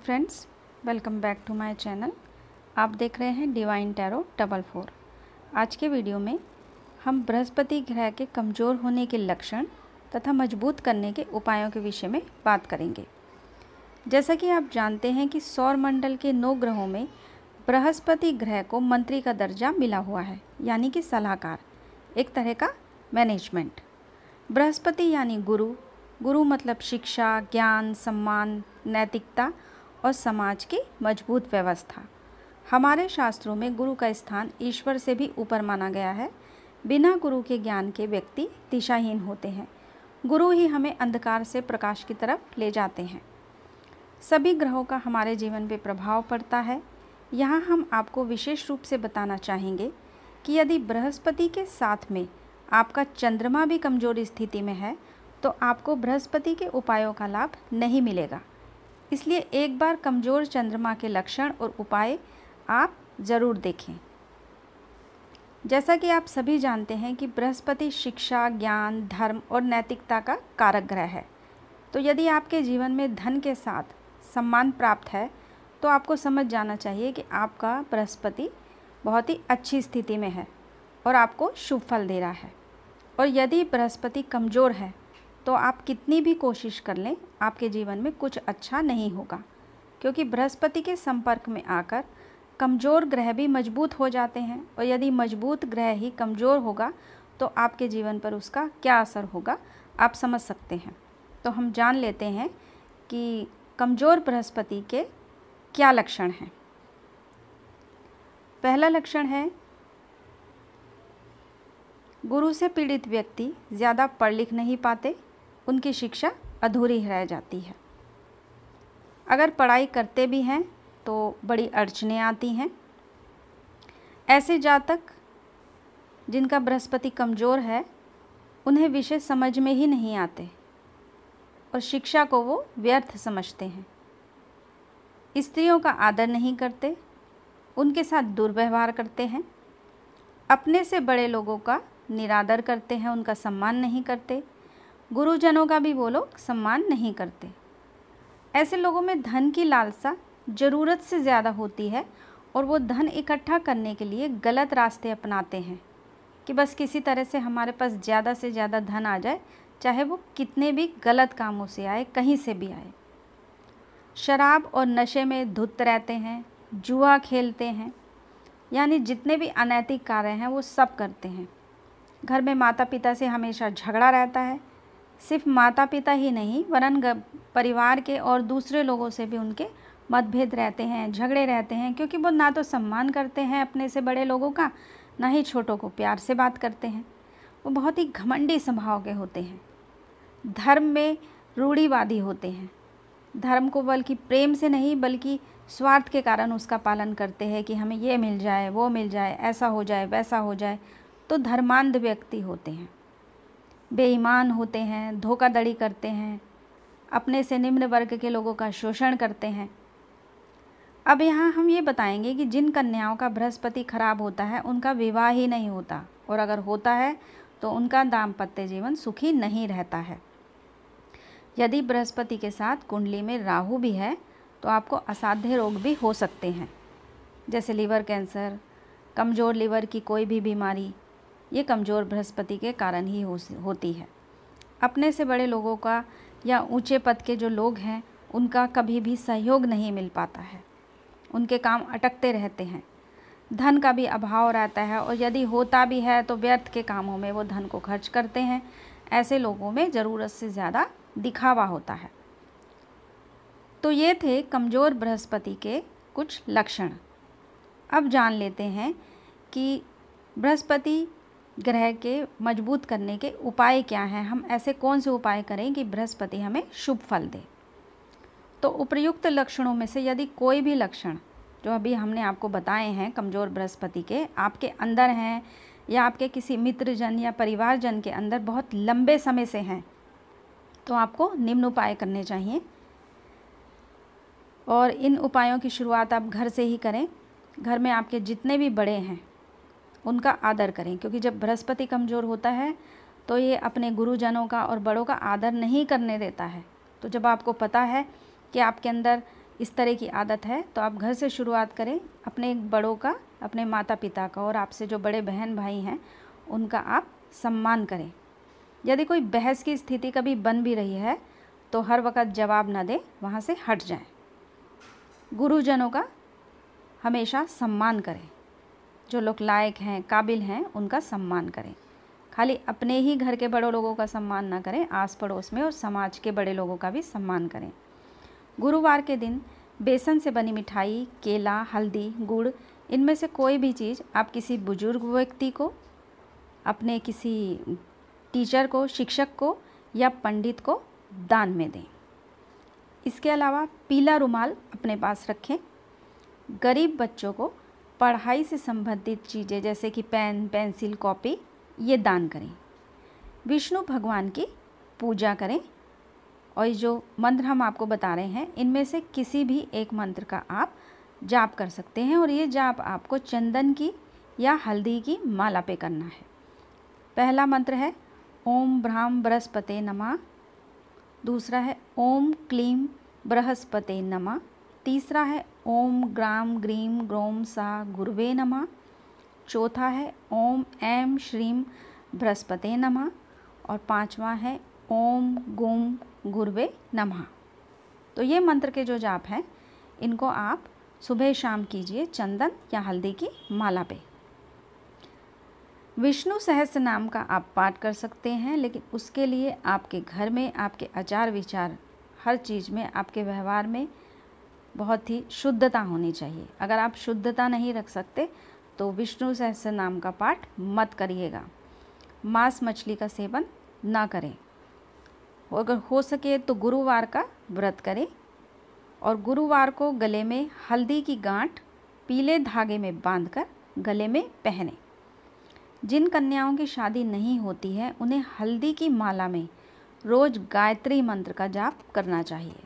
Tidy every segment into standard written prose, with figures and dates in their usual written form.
Friends, welcome back to my channel. आप देख रहे हैं डिवाइन टैरो 44। आज के वीडियो में हम बृहस्पति ग्रह के कमज़ोर होने के लक्षण तथा मजबूत करने के उपायों के विषय में बात करेंगे। जैसा कि आप जानते हैं कि सौर मंडल के 9 ग्रहों में बृहस्पति ग्रह को मंत्री का दर्जा मिला हुआ है, यानी कि सलाहकार, एक तरह का मैनेजमेंट। बृहस्पति यानी गुरु, गुरु मतलब शिक्षा, ज्ञान, सम्मान, नैतिकता और समाज की मजबूत व्यवस्था। हमारे शास्त्रों में गुरु का स्थान ईश्वर से भी ऊपर माना गया है। बिना गुरु के ज्ञान के व्यक्ति दिशाहीन होते हैं। गुरु ही हमें अंधकार से प्रकाश की तरफ ले जाते हैं। सभी ग्रहों का हमारे जीवन पे प्रभाव पड़ता है। यहाँ हम आपको विशेष रूप से बताना चाहेंगे कि यदि बृहस्पति के साथ में आपका चंद्रमा भी कमज़ोर स्थिति में है तो आपको बृहस्पति के उपायों का लाभ नहीं मिलेगा। इसलिए एक बार कमज़ोर चंद्रमा के लक्षण और उपाय आप ज़रूर देखें। जैसा कि आप सभी जानते हैं कि बृहस्पति शिक्षा, ज्ञान, धर्म और नैतिकता का कारक ग्रह है। तो यदि आपके जीवन में धन के साथ सम्मान प्राप्त है तो आपको समझ जाना चाहिए कि आपका बृहस्पति बहुत ही अच्छी स्थिति में है और आपको शुभ फल दे रहा है। और यदि बृहस्पति कमज़ोर है तो आप कितनी भी कोशिश कर लें, आपके जीवन में कुछ अच्छा नहीं होगा, क्योंकि बृहस्पति के संपर्क में आकर कमज़ोर ग्रह भी मजबूत हो जाते हैं। और यदि मजबूत ग्रह ही कमज़ोर होगा तो आपके जीवन पर उसका क्या असर होगा आप समझ सकते हैं। तो हम जान लेते हैं कि कमज़ोर बृहस्पति के क्या लक्षण हैं। पहला लक्षण है, गुरु से पीड़ित व्यक्ति ज़्यादा पढ़ लिख नहीं पाते, उनकी शिक्षा अधूरी रह जाती है। अगर पढ़ाई करते भी हैं तो बड़ी अड़चनें आती हैं। ऐसे जातक जिनका बृहस्पति कमज़ोर है उन्हें विषय समझ में ही नहीं आते और शिक्षा को वो व्यर्थ समझते हैं। स्त्रियों का आदर नहीं करते, उनके साथ दुर्व्यवहार करते हैं। अपने से बड़े लोगों का निरादर करते हैं, उनका सम्मान नहीं करते। गुरुजनों का भी वो लोग सम्मान नहीं करते। ऐसे लोगों में धन की लालसा ज़रूरत से ज़्यादा होती है और वो धन इकट्ठा करने के लिए गलत रास्ते अपनाते हैं कि बस किसी तरह से हमारे पास ज़्यादा से ज़्यादा धन आ जाए, चाहे वो कितने भी गलत कामों से आए, कहीं से भी आए। शराब और नशे में धुत रहते हैं, जुआ खेलते हैं, यानी जितने भी अनैतिक कार्य हैं वो सब करते हैं। घर में माता पिता से हमेशा झगड़ा रहता है। सिर्फ माता पिता ही नहीं वरन परिवार के और दूसरे लोगों से भी उनके मतभेद रहते हैं, झगड़े रहते हैं, क्योंकि वो ना तो सम्मान करते हैं अपने से बड़े लोगों का, ना ही छोटों को प्यार से बात करते हैं। वो बहुत ही घमंडी स्वभाव के होते हैं। धर्म में रूढ़िवादी होते हैं। धर्म को बल्कि प्रेम से नहीं बल्कि स्वार्थ के कारण उसका पालन करते हैं कि हमें ये मिल जाए, वो मिल जाए, ऐसा हो जाए, वैसा हो जाए। तो धर्मांध व्यक्ति होते हैं, बेईमान होते हैं, धोखाधड़ी करते हैं, अपने से निम्न वर्ग के लोगों का शोषण करते हैं। अब यहाँ हम ये बताएंगे कि जिन कन्याओं का बृहस्पति खराब होता है उनका विवाह ही नहीं होता, और अगर होता है तो उनका दाम्पत्य जीवन सुखी नहीं रहता है। यदि बृहस्पति के साथ कुंडली में राहु भी है तो आपको असाध्य रोग भी हो सकते हैं, जैसे लीवर कैंसर, कमज़ोर लीवर की कोई भी बीमारी। ये कमज़ोर बृहस्पति के कारण ही होती है। अपने से बड़े लोगों का या ऊंचे पद के जो लोग हैं उनका कभी भी सहयोग नहीं मिल पाता है, उनके काम अटकते रहते हैं। धन का भी अभाव रहता है और यदि होता भी है तो व्यर्थ के कामों में वो धन को खर्च करते हैं। ऐसे लोगों में ज़रूरत से ज़्यादा दिखावा होता है। तो ये थे कमज़ोर बृहस्पति के कुछ लक्षण। अब जान लेते हैं कि बृहस्पति ग्रह के मजबूत करने के उपाय क्या हैं। हम ऐसे कौन से उपाय करें कि बृहस्पति हमें शुभ फल दे। तो उपयुक्त लक्षणों में से यदि कोई भी लक्षण जो अभी हमने आपको बताए हैं कमज़ोर बृहस्पति के आपके अंदर हैं या आपके किसी मित्रजन या परिवारजन के अंदर बहुत लंबे समय से हैं तो आपको निम्न उपाय करने चाहिए। और इन उपायों की शुरुआत आप घर से ही करें। घर में आपके जितने भी बड़े हैं उनका आदर करें, क्योंकि जब बृहस्पति कमज़ोर होता है तो ये अपने गुरुजनों का और बड़ों का आदर नहीं करने देता है। तो जब आपको पता है कि आपके अंदर इस तरह की आदत है तो आप घर से शुरुआत करें, अपने बड़ों का, अपने माता पिता का और आपसे जो बड़े बहन भाई हैं उनका आप सम्मान करें। यदि कोई बहस की स्थिति कभी बन भी रही है तो हर वक्त जवाब न दें, वहाँ से हट जाएं। गुरुजनों का हमेशा सम्मान करें, जो लोग लायक हैं, काबिल हैं, उनका सम्मान करें। खाली अपने ही घर के बड़े लोगों का सम्मान ना करें, आस पड़ोस में और समाज के बड़े लोगों का भी सम्मान करें। गुरुवार के दिन बेसन से बनी मिठाई, केला, हल्दी, गुड़, इनमें से कोई भी चीज़ आप किसी बुजुर्ग व्यक्ति को, अपने किसी टीचर को, शिक्षक को या पंडित को दान में दें। इसके अलावा पीला रुमाल अपने पास रखें। गरीब बच्चों को पढ़ाई से संबंधित चीज़ें जैसे कि पेन, पेंसिल, कॉपी, ये दान करें। विष्णु भगवान की पूजा करें और जो मंत्र हम आपको बता रहे हैं इनमें से किसी भी एक मंत्र का आप जाप कर सकते हैं और ये जाप आपको चंदन की या हल्दी की माला पे करना है। पहला मंत्र है ओम ब्राह्म बृहस्पते नमः। दूसरा है ओम क्लीम बृहस्पते नमः। तीसरा है ओम ग्राम ग्रीम ग्रोम सा गुरुवे नमः। चौथा है ओम ऐं श्रीम बृहस्पते नमः। और पांचवा है ओम गुम गुरुवे नमः। तो ये मंत्र के जो जाप हैं इनको आप सुबह शाम कीजिए चंदन या हल्दी की माला पे। विष्णु सहस्त्र नाम का आप पाठ कर सकते हैं, लेकिन उसके लिए आपके घर में, आपके आचार विचार, हर चीज़ में, आपके व्यवहार में बहुत ही शुद्धता होनी चाहिए। अगर आप शुद्धता नहीं रख सकते तो विष्णु सहस्त्र नाम का पाठ मत करिएगा। मांस मछली का सेवन ना करें। अगर हो सके तो गुरुवार का व्रत करें और गुरुवार को गले में हल्दी की गांठ पीले धागे में बांधकर गले में पहने। जिन कन्याओं की शादी नहीं होती है उन्हें हल्दी की माला में रोज गायत्री मंत्र का जाप करना चाहिए।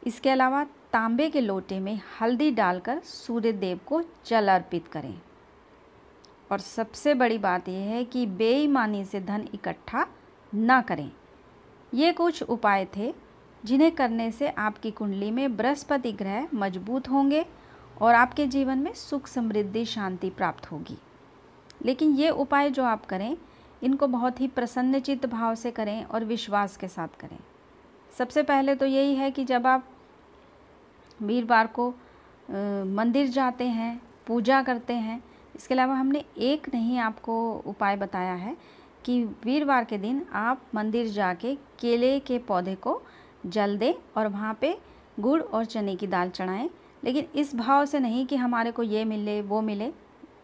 इसके अलावा तांबे के लोटे में हल्दी डालकर सूर्य देव को जल अर्पित करें। और सबसे बड़ी बात यह है कि बेईमानी से धन इकट्ठा ना करें। ये कुछ उपाय थे जिन्हें करने से आपकी कुंडली में बृहस्पति ग्रह मजबूत होंगे और आपके जीवन में सुख, समृद्धि, शांति प्राप्त होगी। लेकिन ये उपाय जो आप करें इनको बहुत ही प्रसन्नचित्त भाव से करें और विश्वास के साथ करें। सबसे पहले तो यही है कि जब आप वीरवार को मंदिर जाते हैं, पूजा करते हैं, इसके अलावा हमने एक नहीं आपको उपाय बताया है कि वीरवार के दिन आप मंदिर जाके केले के पौधे को जल दें और वहाँ पे गुड़ और चने की दाल चढ़ाएं। लेकिन इस भाव से नहीं कि हमारे को ये मिले वो मिले,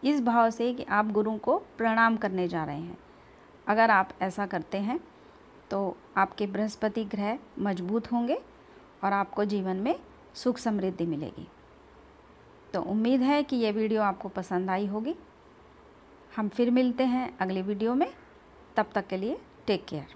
इस भाव से कि आप गुरु को प्रणाम करने जा रहे हैं। अगर आप ऐसा करते हैं तो आपके बृहस्पति ग्रह मजबूत होंगे और आपको जीवन में सुख समृद्धि मिलेगी। तो उम्मीद है कि ये वीडियो आपको पसंद आई होगी। हम फिर मिलते हैं अगली वीडियो में। तब तक के लिए टेक केयर।